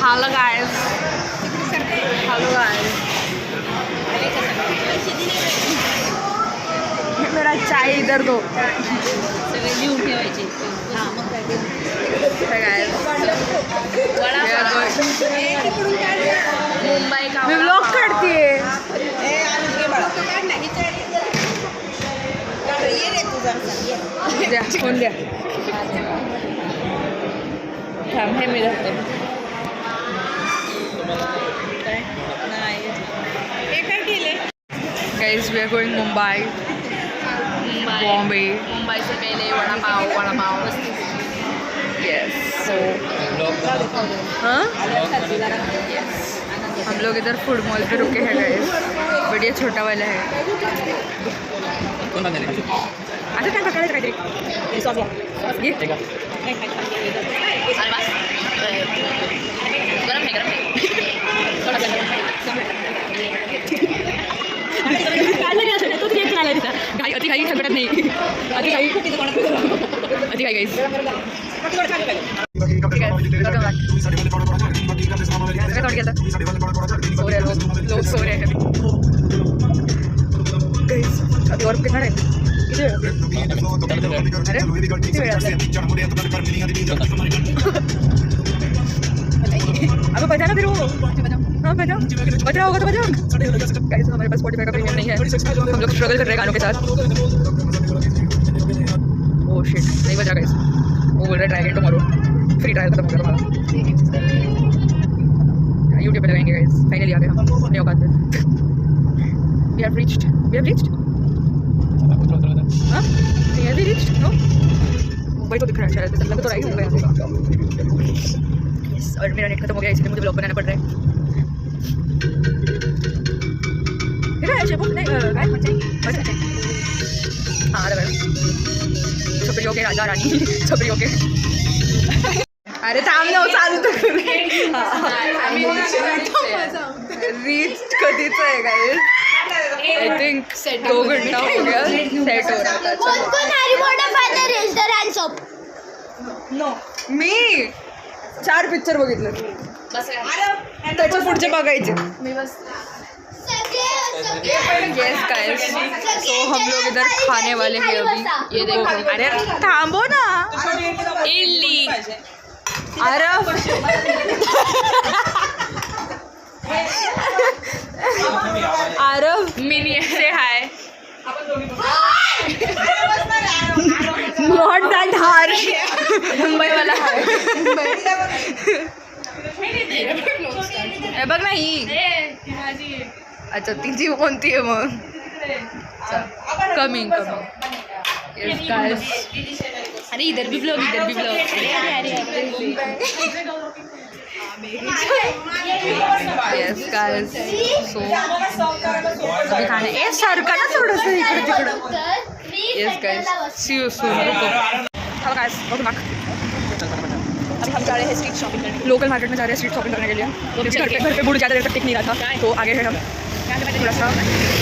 Hello guys. Hello guys. मेरा चाय इधर दो. मुंबई का मी व्लॉग काढतीये. द्या फोन द्या. थांब हे मी जाते. Guys, we are going Mumbai. Bombay. Mumbai से पहले वड़ा पाव. Yes. So. हाँ? हम लोग इधर फूड मॉल पे रुके हैं गाइस. बढ़िया छोटा वाला है. आता टाइम पकड़ा काहीतरी. ये. गरम है. घाई अति घाई संकटात नाही. अति घाई गाईस. लोग सो रहे हैं गाइस. अभी और कितना टाइम. अब बजा ना फिर वो. हाँ बजा होगा तो बजा. गाइस हमारे पास Spotify का प्रीमियम नहीं है. हम लोग स्ट्रगल कर रहे हैं गानों के साथ. ओह शिट नहीं बजा गाइस. वो बोल रहा है try again tomorrow. Free trial खत्म हो गया हमारा. यूट्यूब पे लगाएंगे गाइस. फाइनली आ गए हम अपने औकात पे. We have reached. हाँ we have reached. No Mumbai तो दिख रहा है शायद. लग तो रहा ही मुंबई. यस और मेरा नेट खत्म हो गया इसलिए मुझे ब्लॉग बनाना पड़ रहा है. हाँ छपरियों के राजा रानी. छपरियों के. अरे थांब ना चालू तर रीच कधीच आहे गाइस. आई थिंक 2 घंटा हो गया सेट हो रहा था. नो मी 4 पिक्चर बघितले. त्याच्या पुढचे बघायचे. यस गाइस सो हम लोग इधर खाने वाले हैं अभी. ये देखो. अरे थांबो ना. इल्ली. अरे Aarav mini say high. Not that harsh. Mumbai वाला हाय. बघ ना ही. अच्छा तिची कोणती आहे मग. कमिंग. Yes guys. अरे इधर भी ब्लॉग. यस गाइस सो अभी खाने ए सरका ना थोडंसं इकडे तिकडं. Yes guys see you soon. Hello guys welcome back. अभी हम जा रहे हैं स्ट्रीट शॉपिंग करने. लोकल मार्केट में जा रहे हैं स्ट्रीट शॉपिंग करने के लिए. घर पे बूढ़ ज़्यादा देर तक टिक नहीं रहा था तो आगे है हम थोड़ा सा.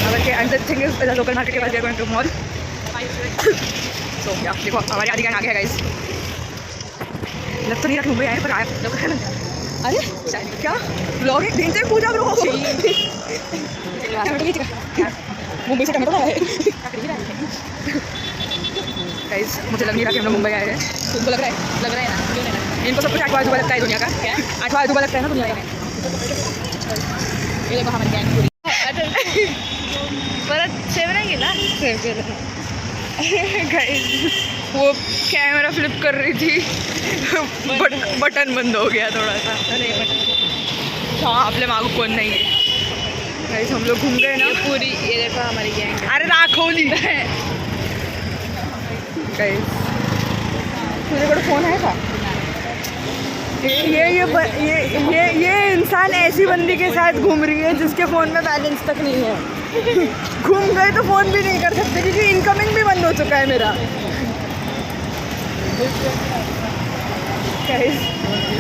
अगर के and the thing is local market के बाद we are going to mall. So या देखो हमारे आदि आगे है गाइस. लग तो नहीं रहा मुंबई आए पर आया. अरे क्या ब्लॉग एक दिन से पूजा ब्रो. मुंबई से टमाटो आया है गाइस. मुझे लग नहीं रहा कि हम लोग मुंबई आए हैं. तुमको लग रहा है ना. इनको सब कुछ 8वां अजूबा लगता है दुनिया का. 8वां अजूबा लगता है ना दुनिया का. ये देखो हमारी गैंग पूरी. परत सेव नहीं केला. गाइस वो कैमरा फ्लिप कर रही थी. बटन बंद हो गया थोड़ा सा. हाँ आपले मागू कोण नाही आहे गाइस. हम लोग घूम गए ना पूरी. ये देखो हमारी गैंग. अरे दाखवली गाइस. तुझ्याकडे फोन आहे का. ये इंसान ऐसी बंदी के साथ घूम रही है जिसके फ़ोन में बैलेंस तक नहीं है. घूम गए तो फ़ोन भी नहीं कर सकते क्योंकि इनकमिंग भी बंद हो चुका है मेरा.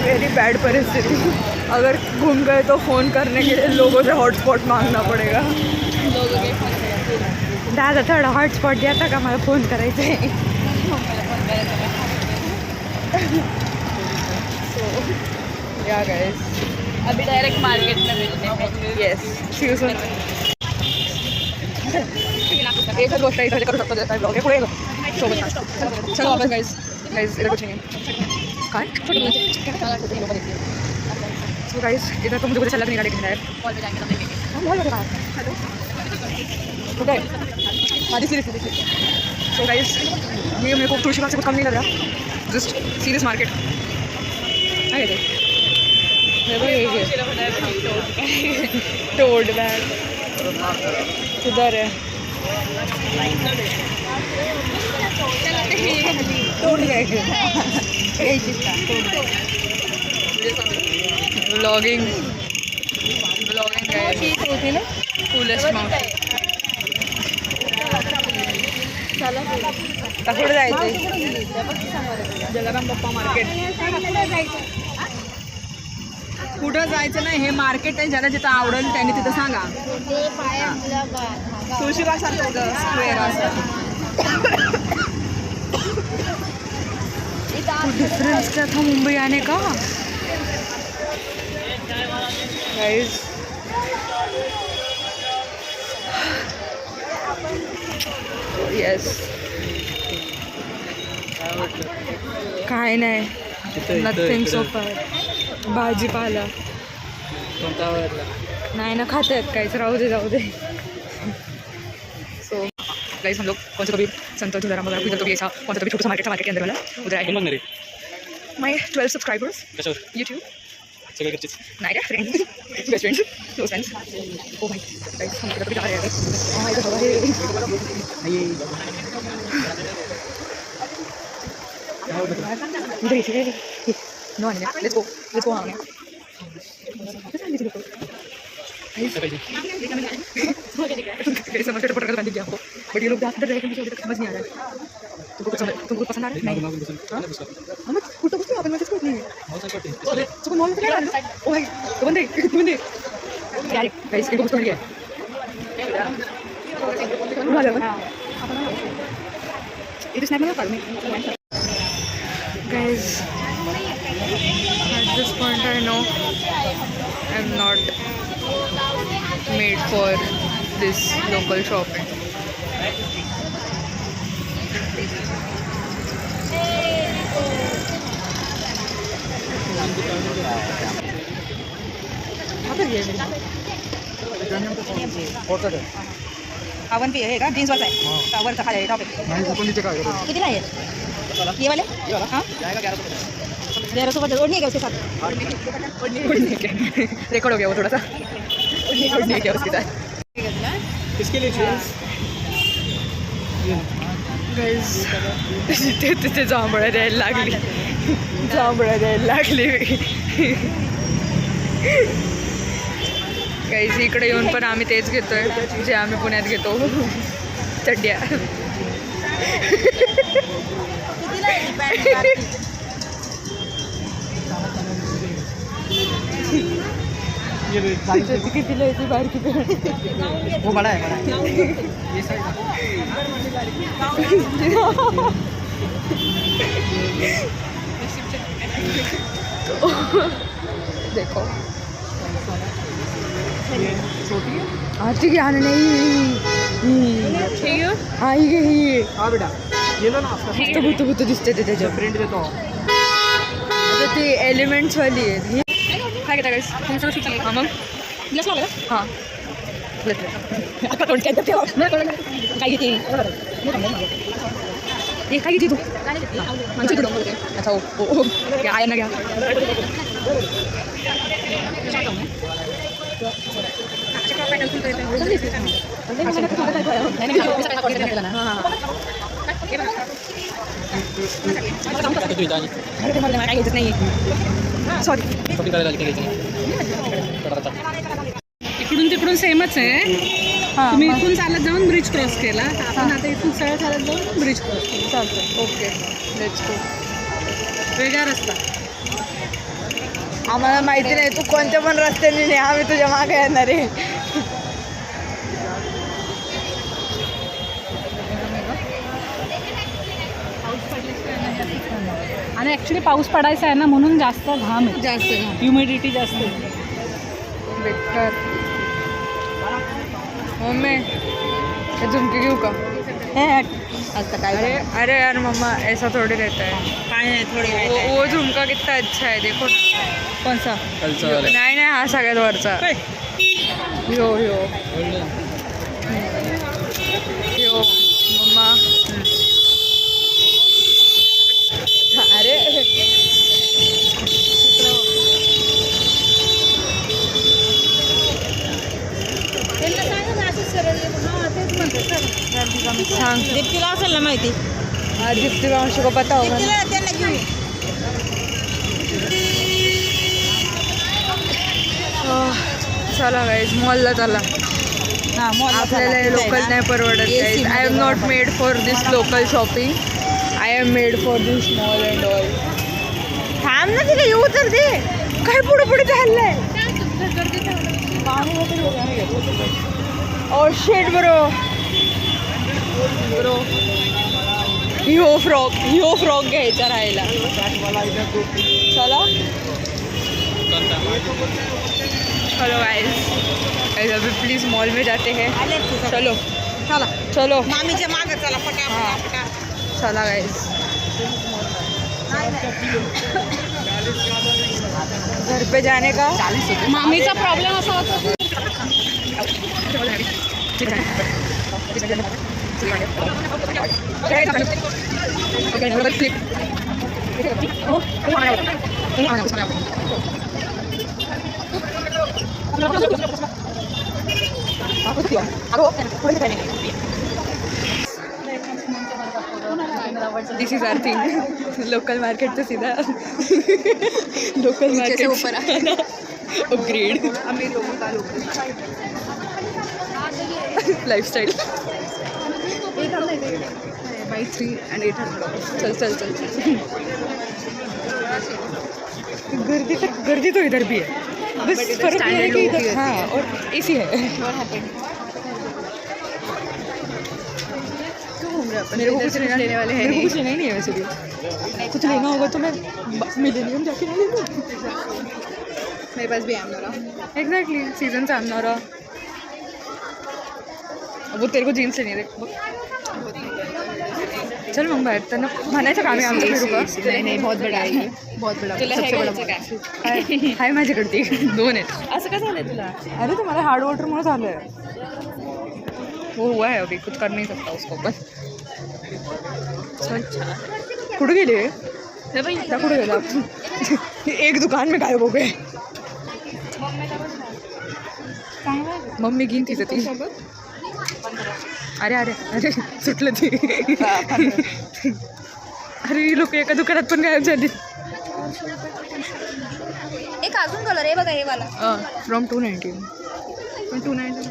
वेरी बैड परिस्थिति. अगर घूम गए तो फ़ोन करने के लिए लोगों से हॉटस्पॉट मांगना पड़ेगा. दादा थोड़ा हॉटस्पॉट दिया था का मला फ़ोन करायचं आहे. So, yeah guys. अभी डायरेक्ट मार्केट में मिलते येस सी यू सून. एकच गोष्ट इथे करू शकतो काय ब्लॉग पुढे सोबत चलो वापस गाइस गाइस इधर कुछ नहीं काय सो गाइस इधर तो मुझे चलना नहीं गाड़ी है मॉल में जाएंगे तो देखेंगे हम मॉल में हेलो ओके हाँ दिस सो गाइस ये मेरे को तुलसीबाग से कुछ कम नहीं लग रहा जस्ट सीरियस मार्केट आ गए टोड बैग किधर है टोड बैग ब्लॉगिंग होती ना कूलेस्ट माउंट कुठे जायचं जलाराम बाप्पा मार्केट कुठं जायचं नाही हे मार्केट आहे ज्याला जिथं आवडेल त्यांनी तिथं सांगा तुळशीबाग सारखं स्क्वेअर असं डिफरेंस क्या था मुंबई आने का गाइस यस काय नाही नथिंग सो फार भाजीपाला नहीं ना खाते हैं काहीच राहू दे जाऊ दे सो गाइस हम लोग कौन सा कभी संतोष झूलाराम वगैरह इधर तो भी ऐसा कौन सा कभी छोटा सा मार्केट के अंदर वाला उधर आए माय 12 सब्सक्राइबर्स यूट्यूब नहीं क्या friends best friends close friends ओ भाई गाइस हम इधर भी जा रहे हैं हां इधर हवा है ये इधर नो लेट्स गो हाँ समझ के बंद किया आपको बट ये लोग अंदर रह के मुझे अभी तक समझ नहीं आ रहा है तुमको पसंद आ रहा है नहीं हम कुछ कुछ नहीं अपन में कुछ नहीं है तो मॉल में क्या ओ भाई तो बंदे यार गाइस इनको कुछ कर गया उड़ा जा ये स्नैप में कर में guys at this point I know I'm not made for this local shopping. आवन पे है का जीन्स वाला है टावर का है टॉप कितना है ये वाले हाँ 1100 ओढ़नी है क्या उसके साथ ओढ़नी क्या रिकॉर्ड हो गया वो थोड़ा सा ओढ़नी है क्या उसके साथ किसके लिए गाइस तिथे जांभळं द्यायला लागली गाइस इकडे येऊन पण आम्ही तेच घेतोय जे आम्ही पुण्यात घेतो चड्ड्या कितीला येते बाहेर किती वो बड़ा है ये साइड देखो आती क्या नहीं आई गई हाँ बेटा ये लो ना आपका बुत बुत दिसते ते त्याच्या प्रिंट देतो आता ती एलिमेंट्स वाली आहे काय घेता गाइस तुमचं शिक्षण हां मग ग्लास लावला का हां आता तोंड काय ठेवा काय घेते ये काय घेते तू आमच्या इकडे डोंगर अच्छा ओ क्या आया ना क्या सॉरी इकडून तिकडून सेमच आहे तुम्ही इथून चालत जाऊन ब्रिज क्रॉस केला आपण आता इथून सरळ चालत जाऊन ब्रिज क्रॉस केला चालतं ओके लेट्स गो वेगळा रस्ता आम्हाला माहिती नाही तू कोणत्या पण रस्त्याने नाही आम्ही तुझ्या मागे येणार आहे आणि ॲक्च्युली पाऊस पडायचा आहे ना म्हणून जास्त घाम आहे जास्त ह्युमिडिटी जास्त आहे बेकार मम्मी ये झुमके घेऊ का? अरे अरे यार मम्मा ऐसा थोड़ी रहता है। वो झुमका कितना अच्छा है देखो ना। कौन सा? नाही नाही हा सगळ्यात वरचा यो यो यो मम्मा अरे सांग दीप्तीला असेल ना माहिती. दीप्ती मावशी को पता होगा ना. चला गाईज मॉलला चला. आपल्याला लोकल नाही परवडत guys. I am not made for this local shopping. I am made for this mall and all. थांब ना तिला येऊ तर दे. काय पुढे पुढे चाललंय. ओ शेट ब्रो ह्यो फ्रॉक घ्यायचा राहिला. चला चलो गाइस अभी प्लीज मॉल में जाते हैं. चलो चला चलो मामीच्या मागे चला पटा. चला गाइस. घर पे जाने का मामीचा प्रॉब्लेम असा होता. This is our thing. Local market तो सीधा लोकल मार्केट ऊपर अपग्रेड लाइफस्टाइल बाई 3 and 800. चल गर्दी तो इधर भी है. बस फर्क ये है कि इधर हाँ और एसी है. मेरे को कुछ लेने वाले हैं. मेरे को कुछ लेना ही नहीं है वैसे भी. कुछ लेना होगा तो मैं मिलेनियम जाके ले लूँ. मेरे पास भी एमनोरा. एग्जैक्टली सीजन से एमनोरा. वो तेरे को जीन्स लेनी है. चल मग बाहेर त्यांना म्हणायचं काम आहे आमचं फिरू का. नाही बहुत बडा आहे. बहुत बडा. सबसे बडा हाय माझ्याकडे 2 आहेत. असं कसं झालंय तुला? अरे तुम्हाला हार्ड वॉटरमुळे झालं आहे. वो हुआ है अभी कुछ कर नहीं सकता उसको. बस कुठे गेले त्या कुठे गेला. एक दुकान में गायब हो गए. मम्मी घेईन तिचं ती. अरे अरे अरे सुटलं ती. अरे लोक एका दुकानात पण गायब झाली. एक अजून कलर आहे बघा हे वाला. फ्रॉम 290. पण 290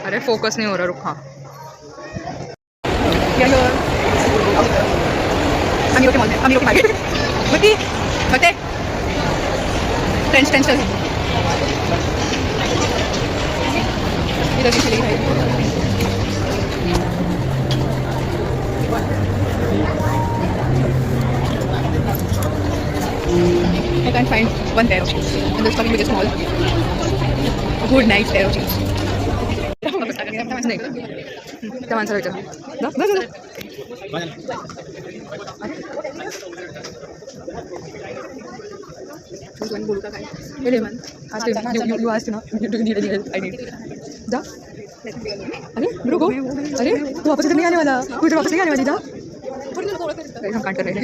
अरे फोकस नहीं हो रहा. रुक. हाँ tension I can't find one pair of shoes. And this coming with a small, good, nice pair of shoes. नाही त्या माणसाला विचार. बोलू का काय यू आज ना आई नीड जा. अरे रुको. अरे तू वापस इधर नहीं आने वाला. तू इधर वापस नहीं आने वाली. जा हम काट कर रहे हैं.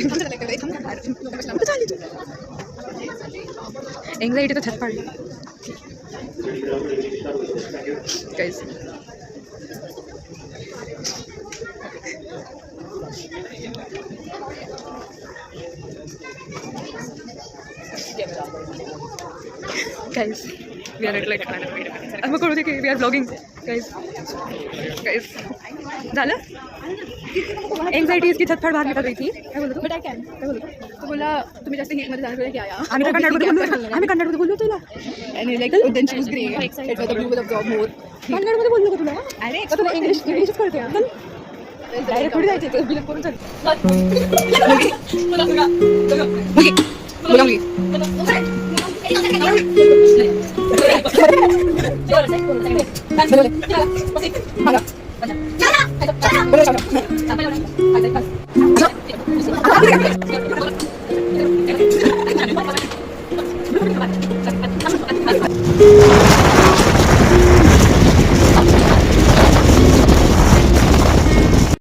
एंग्जाइटी तो छत पड़ guys. Guys, we are at like I'm going to we are vlogging. Guys, झालं. एंग्जाइटी इसकी छत पर बाहर निकल रही थी. क्या बोलतो बेटा काय बोलतो. तो बोला तुम्ही जास्त हीट मध्ये जाणार क्या या. आम्ही कन्नडमध्ये बोललो तुला. आणि लाईक देन शी वाज ग्रेट. इट वाज द ब्लू ऑफ जॉब मोर. कन्नडमध्ये बोललो का तुला. अरे तुला इंग्लिशच कळते. Direct कुठे जायचं ते? बिलक करून चाल. मुलगी.